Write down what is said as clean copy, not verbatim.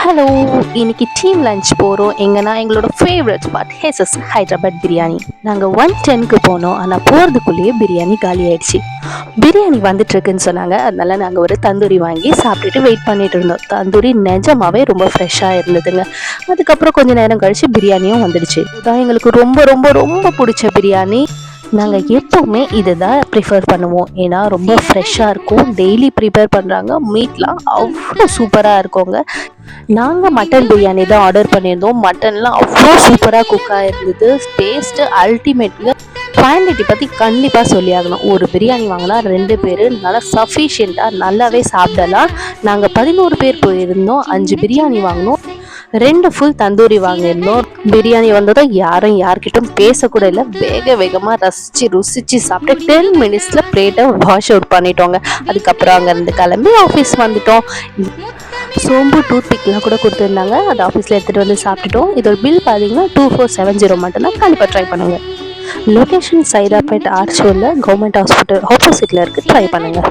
Hello, இன்னைக்கு team lunch போகிறோம். எங்கன்னா எங்களோட ஃபேவரட் ஸ்பாட் ஹேசஸ் ஹைதராபாத் பிரியாணி. நாங்கள் 110க்கு போனோம். ஆனால் போகிறதுக்குள்ளேயே பிரியாணி காலி ஆயிடுச்சு. பிரியாணி வந்துட்டுருக்குன்னு சொன்னாங்க. அதனால நாங்கள் ஒரு தந்தூரி வாங்கி சாப்பிட்டுட்டு வெயிட் பண்ணிட்டு இருந்தோம். தந்தூரி நிஜமாவே ரொம்ப ஃப்ரெஷ்ஷாக இருந்ததுங்க. அதுக்கப்புறம் கொஞ்சம் நேரம் கழிச்சு பிரியாணியும் வந்துடுச்சு. இதுதான் எங்களுக்கு ரொம்ப ரொம்ப ரொம்ப பிடிச்ச பிரியாணி. நாங்கள் எப்போவுமே இதை தான் ப்ரிஃபர் பண்ணுவோம். ஏன்னா ரொம்ப ஃப்ரெஷ்ஷாக இருக்கும். டெய்லி ப்ரிப்பேர் பண்ணுறாங்க. மீட்லாம் அவ்வளோ சூப்பராக இருக்குங்க. நாங்கள் மட்டன் பிரியாணி தான் ஆர்டர் பண்ணியிருந்தோம். மட்டன்லாம் அவ்வளோ சூப்பராக குக் ஆகிருந்தது. டேஸ்ட்டு அல்டிமேட்டுங்க. குவான்டிட்டி பற்றி கண்டிப்பாக சொல்லி ஆகணும். ஒரு பிரியாணி வாங்கினா 2 பேர் நல்லா சஃபிஷியண்ட்டாக நல்லாவே சாப்பிடலாம். நாங்கள் 11 பேர் போயிருந்தோம். 5 பிரியாணி வாங்கினோம். 2 ஃபுல் தந்தூரி வாங்கியிருந்தோம். பிரியாணி வந்ததும் யாரும் யார்கிட்டும் பேசக்கூட இல்லை. வேகமாக ரசித்து ருசித்து சாப்பிட்டு 10 மினிட்ஸில் பிளேட்டை வாஷ் அவுட் பண்ணிட்டோங்க. அதுக்கப்புறம் அங்கேருந்து கிளம்பி ஆஃபீஸ் வந்துட்டோம். சோம்பு டூத் பிக்லாம் கூட கொடுத்துருந்தாங்க. அது ஆஃபீஸில் எடுத்துகிட்டு வந்து சாப்பிட்டுட்டோம். இதோட பில் பார்த்தீங்கன்னா 2470 மட்டும்தான். கண்டிப்பாக ட்ரை பண்ணுங்கள். லொக்கேஷன் சைதாப்பேட் ஆர்ச்சூரில் கவர்மெண்ட் ஹாஸ்பிட்டல் ஆப்போசிட்டில் இருக்குது. ட்ரை பண்ணுங்கள்.